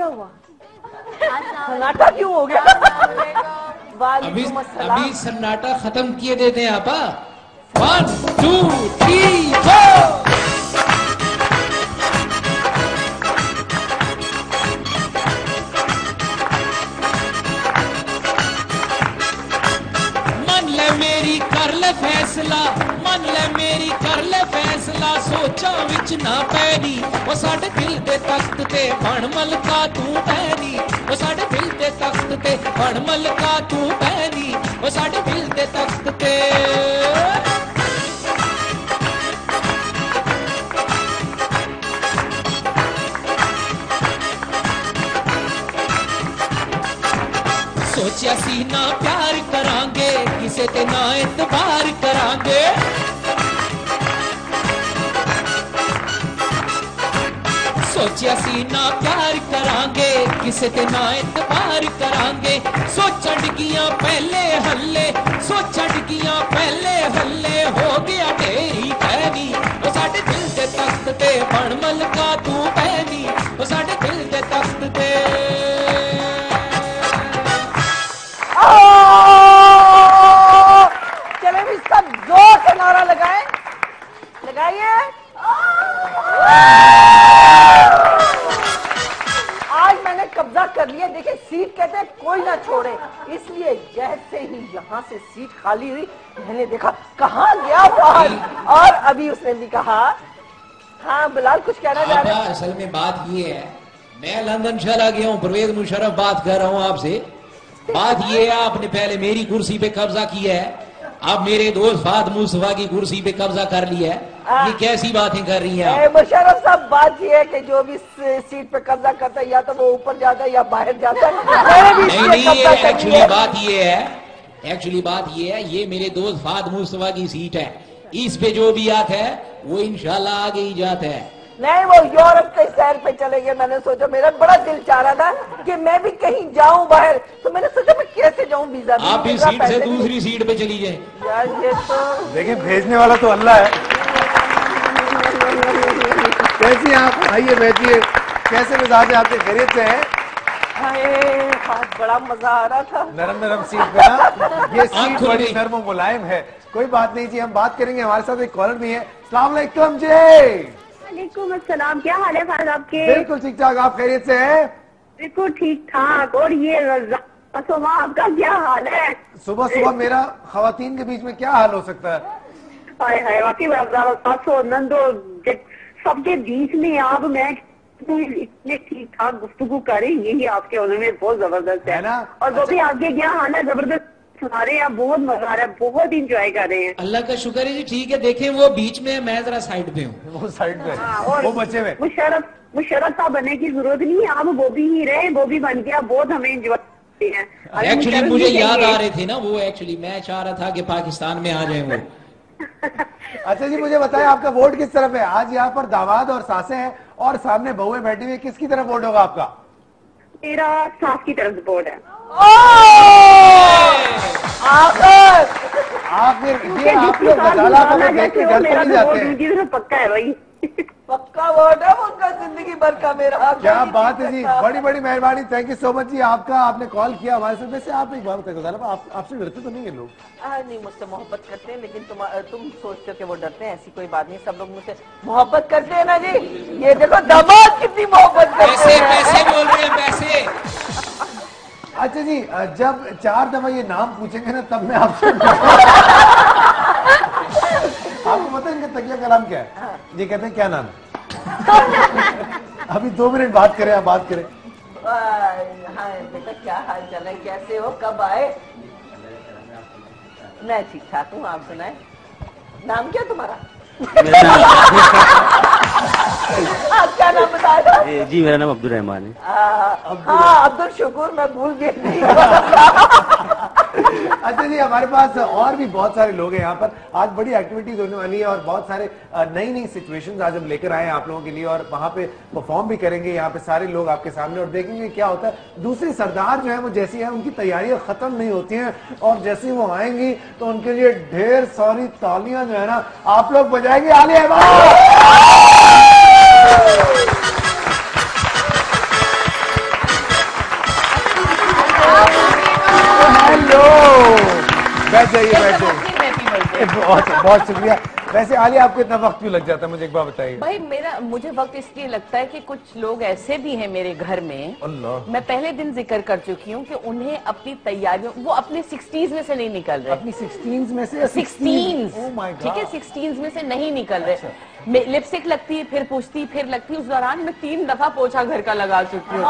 क्या हुआ? सन्नाटा क्यों हो गया? अभी सन्नाटा खत्म किए देते हैं आपा। 1 2 3 4। मेरी कर ले फैसला, मन ले मेरी कर ले फैसला, सोचा विच ना पैनी वो साडे दिल दे तख्त ते बण मलका तू पैनी, वो साडे दिल दे तख्त ते बण मलका तू पैनी, वो साडे दिल दे तख्त ते। सोचा सी ना प्यार करांगे किसे ते ना इतबार करांगे, सोचा सी ना प्यार करांगे किसे ते ना इतबार करांगे, सोचा डिगियां पहले हल्ले, सोचा डिगियां पहले हल्ले, हो गया ढेरी पैनी वो साडे दिल दे तख्त ते बण मलका तू पैनी, वो साडे दिल दे तख्त ते। चले भी सब जोर से नारा लगाएं, लगाइए। आज मैंने कब्जा कर लिया। देखिए सीट कहते हैं कोई ना छोड़े, इसलिए जैसे ही यहाँ से सीट खाली हुई मैंने देखा कहाँ गया फहद, और अभी उसने भी कहा हाँ बिलाल कुछ कहना चाह रहे हैं। असल में बात ये है, मैं लंदन चला गया हूँ, परवेज मुशर्रफ बात कर रहा हूँ आपसे। बात ये है आपने पहले मेरी कुर्सी पे कब्जा किया है, अब मेरे दोस्त फाद मुस्तफा की कुर्सी पे कब्जा कर लिया है, ये कैसी बातें कर रही हैं? मुशर्रफ साहब बात ये है कि जो भी सीट पे कब्जा करता है या तो वो ऊपर जाता है या बाहर जाता है। नहीं एक्चुअली बात ये है, एक्चुअली बात ये है, ये मेरे दोस्त फाद मुस्तफा की सीट है, इस पे जो भी आता है वो इंशाल्लाह आगे ही जाता है। नहीं वो यूरोप के सैर पे चले गए। मैंने सोचा मेरा बड़ा दिल चाह रहा था कि मैं भी कहीं जाऊं बाहर, तो मैंने सोचा मैं कैसे जाऊं, वीजा आप भी सीट से दूसरी सीट पे चली जाए। यार ये तो देखिए भेजने वाला तो अल्लाह है। कैसी आप आइए बैठिए, कैसे मिजाज है आपके, खैरियत से हैं? बड़ा मजा आ रहा था। नरम नरम सीट पे ना, ये सीट बड़ी नरम और मुलायम है। कोई बात नहीं जी, हम बात करेंगे। हमारे साथ एक कॉलर भी है। अस्सलाम वालेकुम जी। वालेकुम अस्सलाम, क्या हाल है फाज आपके? बिल्कुल ठीक ठाक, आप खैरियत से हैं? बिल्कुल ठीक ठाक। और ये सुबह आपका क्या हाल है? सुबह सुबह मेरा खवातीन के बीच में क्या हाल हो सकता है? हाय हाय वाकई सासो नंदो सबके बीच में आप मैं इतने ठीक ठाक गुफ्तगू करें, यही आपके होने में बहुत जबरदस्त है ना। और वो भी आपके क्या हाल है? जबरदस्त सुना रहे हैं, बहुत मजा आ रहा है, बहुत इंजॉय कर रहे हैं। अल्लाह का शुक्र है जी। ठीक है, देखें वो बीच में, मैं जरा साइड पे हूँ। वो साइड पे, और वो बचे हुए। मुशर्रफ साहब बनने की जरूरत नहीं है, आप वो भी ही रहे, वो भी बन गया, बहुत हमें इंजॉय करते हैं। एक्चुअली मुझे याद आ रहे थे ना वो, एक्चुअली मैं चाह रहा था कि पाकिस्तान में आ जाए वो। अच्छा जी मुझे बताएं आपका वोट किस तरफ है? आज यहाँ पर दामाद और सासें हैं और सामने बहुएं बैठी हुई, किसकी तरफ वोट होगा आपका? मेरा सास की तरफ वोट है। आखिर ये आप लोग गजाला को देख के घर नहीं जाते हैं। पक्का है भाई, पक्का वोट है उनका, जिंदगी भर का मेरा। क्या बात है जी, बड़ी बड़ी मेहरबानी, थैंक यू सो मच जी आपका, आपने कॉल किया हमारे साथ। वैसे आप एक बात बताइए, आपसे डरते तो नहीं है लोग? नहीं, मुझसे मोहब्बत करते हैं, लेकिन तुम सोचते हो कि वो डरते हैं, ऐसी कोई बात नहीं, सब लोग मुझसे मोहब्बत करते हैं ना जी। ये देखो दामाद कितनी मोहब्बत करते हैं। पैसे बोल रहे हैं, पैसे। अच्छा जी, जब 4 दफा ये नाम पूछेंगे ना तब मैं आपसे आपको पता है इनका तकिया का नाम क्या है? ये कहते हैं क्या नाम है? अभी 2 मिनट बात करें, आप बात करें। हाँ बेटा, क्या हाल चाल है, कैसे हो, कब आए? मैं ठीक ठाक हूँ, आप सुनाए। नाम क्या तुम्हारा? आप क्या नाम बताया? जी मेरा नाम अब्दुल रहमान है। हाँ अब्दुल शुक्र, मैं भूल गया। अच्छा जी, हमारे पास और भी बहुत सारे लोग हैं यहाँ पर। आज बड़ी एक्टिविटीज होने वाली है और बहुत सारे नई नई सिचुएशंस आज हम लेकर आए हैं आप लोगों के लिए, और वहाँ पे परफॉर्म भी करेंगे यहाँ पे सारे लोग आपके सामने, और देखेंगे क्या होता है। दूसरी सरदार जो है वो जैसी है उनकी तैयारियां खत्म नहीं होती हैं, और जैसे वो आएंगी तो उनके लिए ढेर सारी तालियां जो है ना आप लोग बजाएंगे। आलिया जाइए बैठ जाइए। बहुत बहुत शुक्रिया। वैसे आलिया आपको इतना वक्त क्यों लग जाता है, मुझे एक बार बताइए। भाई मुझे वक्त इसलिए लगता है कि कुछ लोग ऐसे भी हैं मेरे घर में, अल्लाह। मैं पहले दिन जिक्र कर चुकी हूँ कि उन्हें अपनी तैयारियों, वो अपने 60s में से नहीं निकल रहे। अपनी 16s में से? 16s, oh my God. ठीक है, 16s में से नहीं निकल रहे। लिपस्टिक लगती है, फिर पूछती, फिर लगती है। उस दौरान मैं 3 दफा पोछा घर का लगा चुकी हूँ।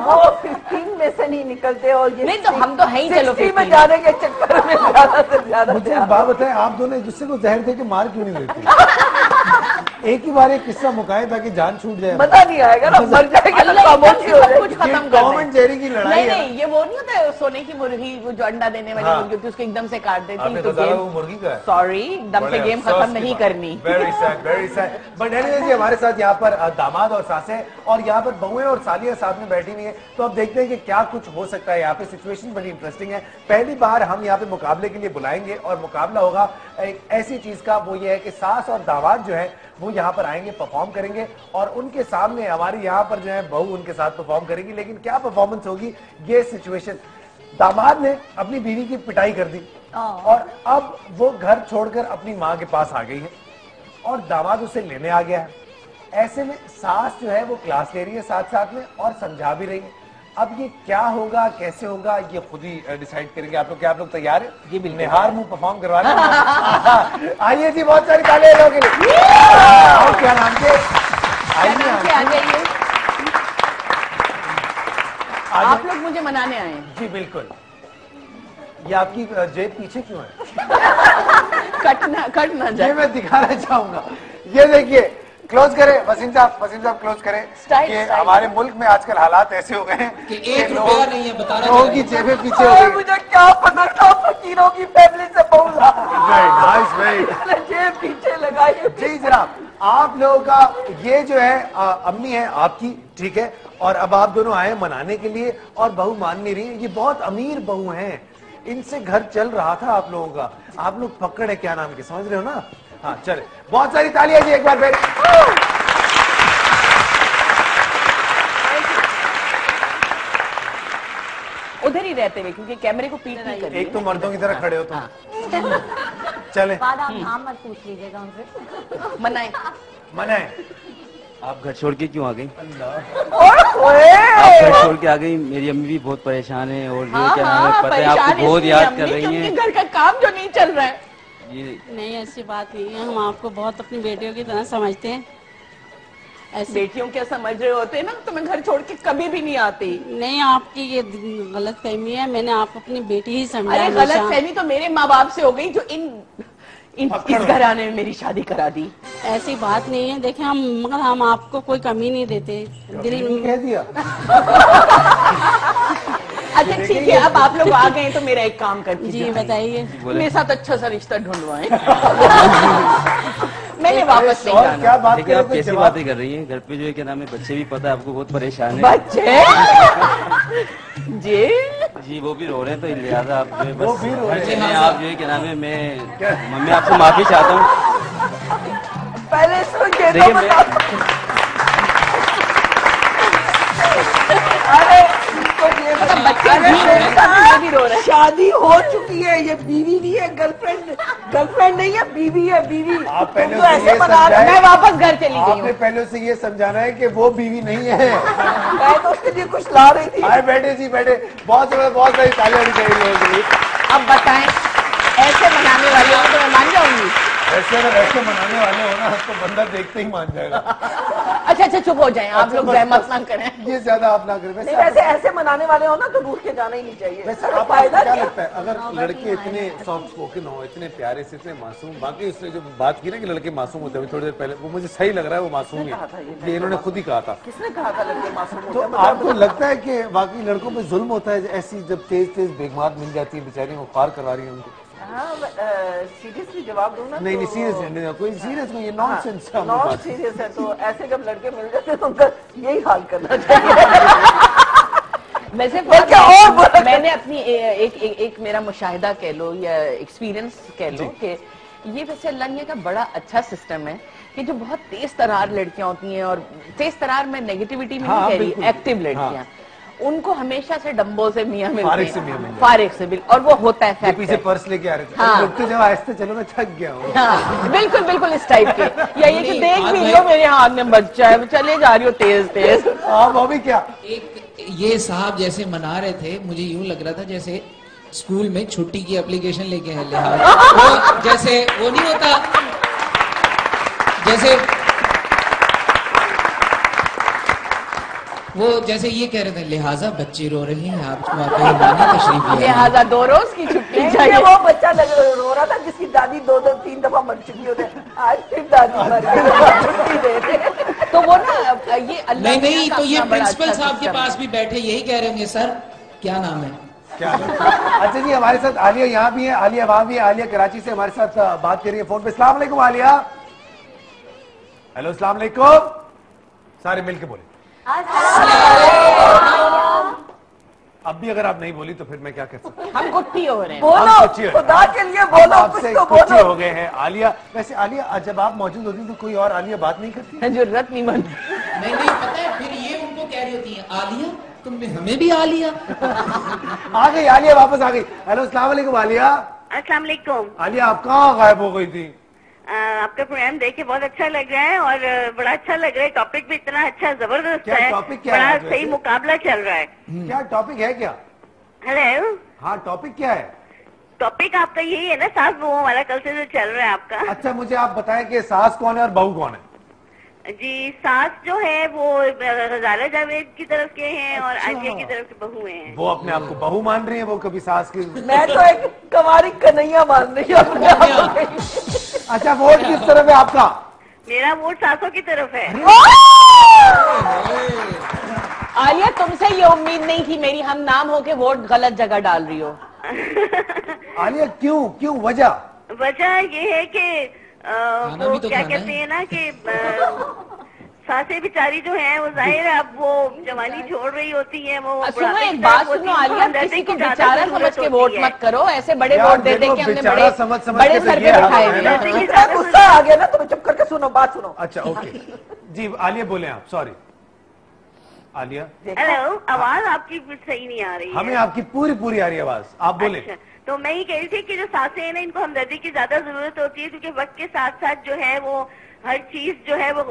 वो 15 में से नहीं निकलते और ये नहीं तो हम तो है ही, चलो 60 में जाने के चक्कर में ज्यादा से ज्यादा। मुझे एक बात बताएं, आप दोनों एक दूसरे को जहर दे के मार क्यों नहीं देते? एक ही बार एक किस्सा मुकाए ताकि जान छूट जाए। मजा नहीं आएगा ना, मर जाएगा ना, खामोशी हो सब कुछ जाएगी। खत्म कर टॉम एंड जेरी की लड़ाई नहीं है। नहीं, ये वो नहीं होता सोने की मुर्गी, वो जो अंडा देने वाली हाँ। मुर्गी होती है, उसको एकदम से काट देती आपने तो बताया गेम, वो मुर्गी का है। सॉरी, एकदम से गेम खत्म नहीं करनी। Very sad, very sad. But anyway जी, हमारे साथ यहाँ पर दामाद और सासें और यहाँ पर बहुएं और सालियां साथ में बैठी हुई हैं, तो अब देखते हैं कि क्या कुछ हो सकता है। यहाँ पे सिचुएशन बड़ी इंटरेस्टिंग है। पहली बार हम यहाँ पे मुकाबले के लिए बुलाएंगे और मुकाबला होगा एक ऐसी चीज का, वो ये है कि सास और दामाद जो है वो यहाँ पर आएंगे, परफॉर्म करेंगे और उनके सामने हमारी यहाँ पर जो है बहू उनके साथ परफॉर्म करेगी। लेकिन क्या परफॉर्मेंस होगी, ये सिचुएशन, दामाद ने अपनी बीवी की पिटाई कर दी और अब वो घर छोड़कर अपनी माँ के पास आ गई है और दामाद उसे लेने आ गया है। ऐसे में सास जो है वो क्लास ले रही है साथ साथ में और समझा भी रही है। अब ये क्या होगा, कैसे होगा, ये खुद ही डिसाइड करेंगे आप लोग। क्या आप लोग तैयार हैं? जी बिल्कुल। निहार मुंह परफॉर्म करवा रहे हैं। आइए जी, बहुत सारी तालियां लोगों के लिए। और क्या नाम के? आइए आ जाइए, आइए। आप लोग मुझे मनाने आए हैं। जी बिल्कुल। ये आपकी जेब पीछे क्यों है? कट ना ये जाए। मैं दिखाना चाहूंगा। ये देखिए, क्लोज करें वसीम साहब क्लोज करें कि हमारे मुल्क में आजकल हालात ऐसे हो गए हैं कि 1 रुपया नहीं है, बता रहा लोगों की जेबें पीछे हो और गई। मुझे क्या पता था फकीरों की फैमिली से बोला। वेरी जेब पीछे लगाई। जी जनाब, आप लोगों का ये जो है अम्मी है आपकी, ठीक है, और अब आप दोनों आए मनाने के लिए और बहू मान नहीं रही है। ये बहुत अमीर बहू हैं, इनसे घर चल रहा था आप लोगों का। आप लोग पकड़ है क्या नाम के, समझ रहे हो ना? हाँ चले, बहुत सारी तालियां जी एक बार फिर। उधर ही रहते हुए, क्योंकि कैमरे को पीट नहीं करनी। एक तो मर्दों की तरह खड़े हो तुम। चले बाद आप नाम मत पूछ लीजिएगा उनसे। मनाए। मनाए। आप घर छोड़ के क्यों आ गई? ओए आप घर छोड़ के आ गई। मेरी अम्मी भी बहुत परेशान है और जो क्या नाम है, पता है आपको बहुत याद कर रही हैं। घर का काम जो नहीं चल रहा है। ये नहीं, ऐसी बात नहीं है। हम आपको बहुत अपनी बेटियों की तरह समझते हैं। ऐसे बेटियों क्या समझ रहे होते ना, तो मैं घर छोड़ के कभी भी नहीं आती। नहीं, आपकी ये गलत फहमी है। मैंने आपको अपनी बेटी ही समझा। अरे गलत फहमी तो मेरे माँ बाप से हो गई, जो इस घराने में मेरी शादी करा दी। ऐसी बात नहीं है। देखिए, मगर हम आपको कोई कमी नहीं देते। दिल कह दिया। अच्छा ठीक है, अब आप लोग आ गए तो मेरा एक काम कर जी दीजिए, बताइए। मेरे साथ अच्छा सा रिश्ता ढूंढवाएं। मैंने वापस नहीं और जाना। क्या बात देखिए, करें, आप कोई कैसी जवाब- बातें कर रही हैं। घर पे जो है क्या नाम है, बच्चे भी पता है आपको बहुत परेशान है। बच्चे जी जी वो भी रो रहे हैं, तो लिहाजा आप जो है वो बस भी रो रहे घर चले। आप जो है क्या नाम है, मम्मी आपसे माफी चाहता हूँ। पहले इसको ये तो देखिए बता। अरे इसको ये बता। बच्चे अरे भी रो रहे हैं, बेटा, भी रो रहे हैं। शादी हो चुकी है, ये बीवी नहीं है, गर्लफ्रेंड नहीं है, बीवी है, बीवी। आप पहले तुम तो उसे ऐसे ये बना रहे समझाएं। मैं वापस घर चली गई आपने हूँ। पहले उसे ये समझाना है कि वो बीवी नहीं है। मैं तो उसके लिए कुछ ला रही थी। आए बैठे जी बैठे। बहुत सारी तालियां होनी चाहिए लोगों के लिए। अब बताएं, ऐसे मनाने वाले हो तो मैं मान जाऊंगी। ऐसे अगर ऐसे मनाने वाले हो ना तो बंदा देखते ही मान जाएगा। अच्छा चुप हो जाएं, आप लोग बस, जहमत बस। ना करें। ये ज्यादा आप ना करें। नहीं, वैसे ऐसे मनाने वाले हो ना तो रूठ के जाना ही नहीं चाहिए। वैसे तो आपको फायदा क्या क्या? लगता है, अगर लड़के इतने सॉफ्ट स्पोकन हो, इतने प्यारे से, इतने मासूम, बाकी उसने जो बात की ना कि लड़के मासूम होते हैं, थोड़ी देर पहले वो मुझे सही लग रहा है, वो मासूम ही कहा था है। ये? ये इन्होंने खुद ही कहा था। किसने कहा था लड़के मासूम होते तो हैं? मतलब आपको लगता है कि वाकई लड़कों पे जुल्म होता है, ऐसी जब तेज तेज बेगमात मिल जाती है, बेचारी वो पार करवा रही है उनको? हाँ, सीरियसली जवाब दूं ना? नहीं नहीं, तो- सीरियस कोई सीरियस नहीं, ये नॉनसेंस है नॉट सीरियस है। तो ऐसे जब लड़के मिल जाते हैं तो उनका यही हाल करना चाहिए। वैसे क्या और बोला? मैंने अपनी एक मेरा मुशाहिदा कह लो या एक्सपीरियंस कह लो कि ये वैसे अल्लाह ने का बड़ा अच्छा सिस्टम है कि जो बहुत तेज तरार लड़कियां होती हैं, और तेज तरार में नेगेटिविटी में हाँ, नहीं कह रही, बिल्कुल। एक्टिव लड़कियां, उनको हमेशा से डम्बो से मियाँ मिलते फारिग से हैं, मियाँ मिलते हैं। फारिग से बिल्कुल, और वो होता है ये फैक्ट पीछे है। पर्स लेके आ रहे थे। हाँ। रुकते जाओ, आहिस्ते चलो, मैं थक गया हूँ। हाँ, बिल्कुल बिल्कुल इस टाइप के, या ये कि नहीं, देख आज भी भाई- लो मेरे हाथ में बच्चा है, मैं चले जा रही हूँ तेज तेज। हाँ वो भी क्या, एक ये साहब जैसे मना रहे थे, मुझे यूं लग रहा था जैसे स्कूल में छुट्टी की एप्लीकेशन लेके आए लिहाज, वो जैसे वो नहीं होता, जैसे वो जैसे ये कह रहे थे, लिहाजा बच्चे रो रहे हैं, आपको आपकी तशरीफ ले आए। लिहाजा 2 रोज की छुट्टी ये चाहिए। वो बच्चा रो रहा था जिसकी दादी 2-3 दफा मर चुकी होते, आज फिर दादी मर गई, छुट्टी दे रहे। तो वो ना ये अल्लाह नहीं नहीं, का तो ये अपना बड़ा प्रिंसिपल अच्छा साहब के सिस्टम है। पास भी बैठे यही कह रहे होंगे, सर क्या नाम है? क्या अच्छा जी, हमारे साथ आलिया यहाँ भी है, आलिया वहां भी है। आलिया कराची से हमारे साथ बात कर रही है फोन पे। अस्सलाम वालेकुम आलिया। हेलो, अस्सलाम वालेकुम। सारे मिलके बोले। अब भी अगर आप नहीं बोली तो फिर मैं क्या कर सकता हूँ? हम गुट्टी हो रहे हैं। बोलो, कुछ ही- खुदा के लिए बोलो, कुछ आपसे तो कुछ ही बोलो। हो गए हैं आलिया। वैसे आलिया, जब आप मौजूद होती तो कोई और आलिया बात नहीं करती? जरूरत नहीं बनती। नहीं नहीं, पता है फिर ये उनको कह रही होती है, आलिया तुमने हमें भी आ लिया। आ गई आलिया, वापस आ गई। हेलो, अस्सलाम वालेकुम आलिया। अस्सलाम वालेकुम। आलिया, आप कहाँ गायब हो गई थी? आपका प्रोग्राम देख के बहुत अच्छा लग रहा है और बड़ा अच्छा लग रहा है। टॉपिक भी इतना अच्छा जबरदस्त क्या है, टॉपिक क्या है बड़ा आज वैसे? सही मुकाबला चल रहा है। क्या टॉपिक है क्या? हेलो, हाँ, टॉपिक क्या है? टॉपिक आपका यही है ना, सास बहुओं वाला, कल से जो चल रहा है आपका। अच्छा, मुझे आप बताएं कि सास कौन है और बहू कौन है? जी, सास जो है वो गजाला जावेद की तरफ के हैं और अच्छा। आलिया की तरफ के बहू हैं। वो अपने आप को बहू मान रही है, वो कभी सास की। मैं तो एक कवारी कन्हैया मान रही हूँ अपने आप को। अच्छा, वोट किस तरफ है आपका? मेरा वोट सासों की तरफ है। आलिया, तुमसे ये उम्मीद नहीं थी मेरी, हम नाम होके वोट गलत जगह डाल रही हो। आलिया, क्यों क्यों, वजह? वजह ये है कि खाना वो भी तो क्या खाना कहते है। हैं ना कि सासें बेचारी जो है वो जाहिर है अब वो जवानी छोड़ रही होती है, वो सुनो बुढ़ापे एक की बात तरफ होती सुनो है, आलिया, हमदर्दी किसी को की ज्यादा बेचारा जरूरत समझ के होती वोट है। मत करो, ऐसे बड़े यार, वोट दे दे देखो, के हमने बेचारा बड़े समझ समझ बड़े के सर तो ये पे हाल बिठाए है हुए ना। हैं। इतना गुस्सा आ गया ना, तुम्हें चुप करके सुनो, बात सुनो। अच्छा, ओके जी, आलिया बोले आप। सॉरी आलिया, हेलो, आवाज आपकी सही नहीं आ रही है। हमें आपकी पूरी पूरी आ रही है आवाज, आप बोले। अच्छा, तो मैं ये कह रही थी कि जो सासें हैं ना, इनको हमदर्दी की ज्यादा जरूरत होती है, क्योंकि वक्त के साथ साथ जो है वो हर चीज जो है वो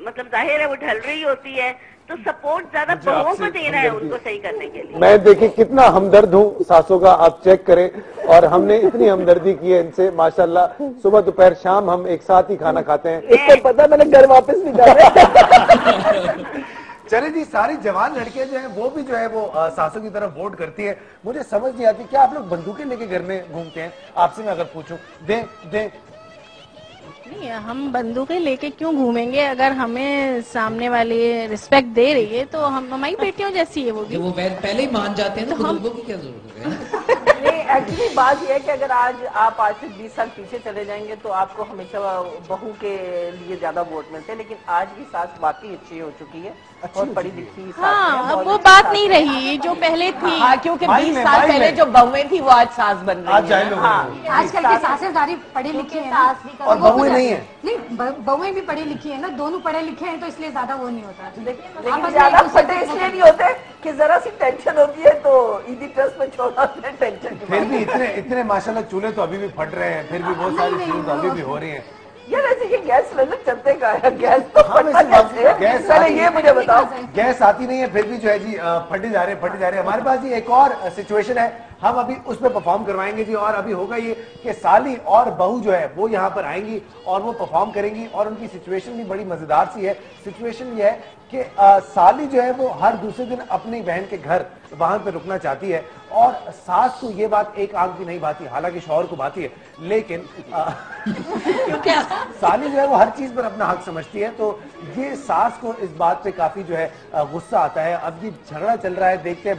मतलब जाहिर है वो ढल रही होती है, तो सपोर्ट ज्यादा मुझे बहुओं आपसे को देना है हमदर्दी उनको सही करने के लिए। मैं देखिए कितना हमदर्द हूँ सासों का, आप चेक करें। और हमने इतनी हमदर्दी की है इनसे, माशाल्लाह। सुबह दोपहर शाम हम एक साथ ही खाना खाते हैं। इसको पता है, मैंने घर वापस भी जाना। चले जी, सारी जवान लड़कियां जो है वो भी जो है वो सासों की तरफ वोट करती है। मुझे समझ नहीं आती, क्या आप लोग बंदूकें लेके घर में घूमते हैं? आपसे मैं अगर पूछूं, दे दे नहीं, हम बंदूकें लेके क्यों घूमेंगे? अगर हमें सामने वाली रिस्पेक्ट दे रही है तो हम हमारी बेटियों जैसी है वो भी। जब वो पहले ही मान जाते हैं तो बंदूकों की क्या जरूरत है? नहीं, एक्चुअली बात यह है कि अगर आज से 20 साल पीछे चले जाएंगे तो आपको हमेशा बहू के लिए ज्यादा वोट मिलते हैं, लेकिन आज की सास वाकई अच्छी हो चुकी है, बहुत पढ़ी लिखी सास है, हाँ, अब बहुत वो अच्छी बात सास नहीं है। रही जो पहले थी। हाँ, क्योंकि माई 20 में, साल माई पहले में। जो बहुएं थी वो आज सास बन रही आज जाए है। लोग आजकल की सासें सारी पढ़ी लिखी है ना, और बहुएं नहीं है। नहीं, बहुएं भी पढ़ी लिखी है ना, दोनों पढ़े लिखे हैं तो इसलिए ज्यादा वो नहीं होता। लेकिन आपस में ज्यादा एक दूसरे फटे को- इसलिए नहीं होते कि जरा सी टेंशन होती है तो ईदी ट्रस्ट में छोड़ा होता है टेंशन की फिर बात। भी इतने इतने माशाल्लाह चूल्हे तो अभी भी फट रहे हैं, फिर भी बहुत सारी चीजें तो अभी भी हो रही हैं। यार ऐसे ये गैस सिलेंडर चलते का है, गैस तो हाँ, फटता वैसे बात- कैसे है? गैस पहले आती ये है। मुझे बताओ। गैस आती नहीं है, फिर भी जो है जी फटे जा रहे हैं। हमारे पास जी एक और सिचुएशन है, हम अभी उस पर परफॉर्म करवाएंगे जी। और अभी होगा ये कि साली और बहू जो है वो यहाँ पर आएंगी और वो परफॉर्म करेंगी, और उनकी सिचुएशन भी बड़ी मजेदार सी है। सिचुएशन ये है कि साली जो है वो हर दूसरे दिन अपनी बहन के घर वहां पर रुकना चाहती है, और सास को ये बात एक आंख भी नहीं भाती, हालांकि शौहर को भाती है, लेकिन साली जो है वो हर चीज पर अपना हक समझती है। तो ये सास को इस बात पे काफी जो है गुस्सा आता है। अब ये झगड़ा चल रहा है, देखते हैं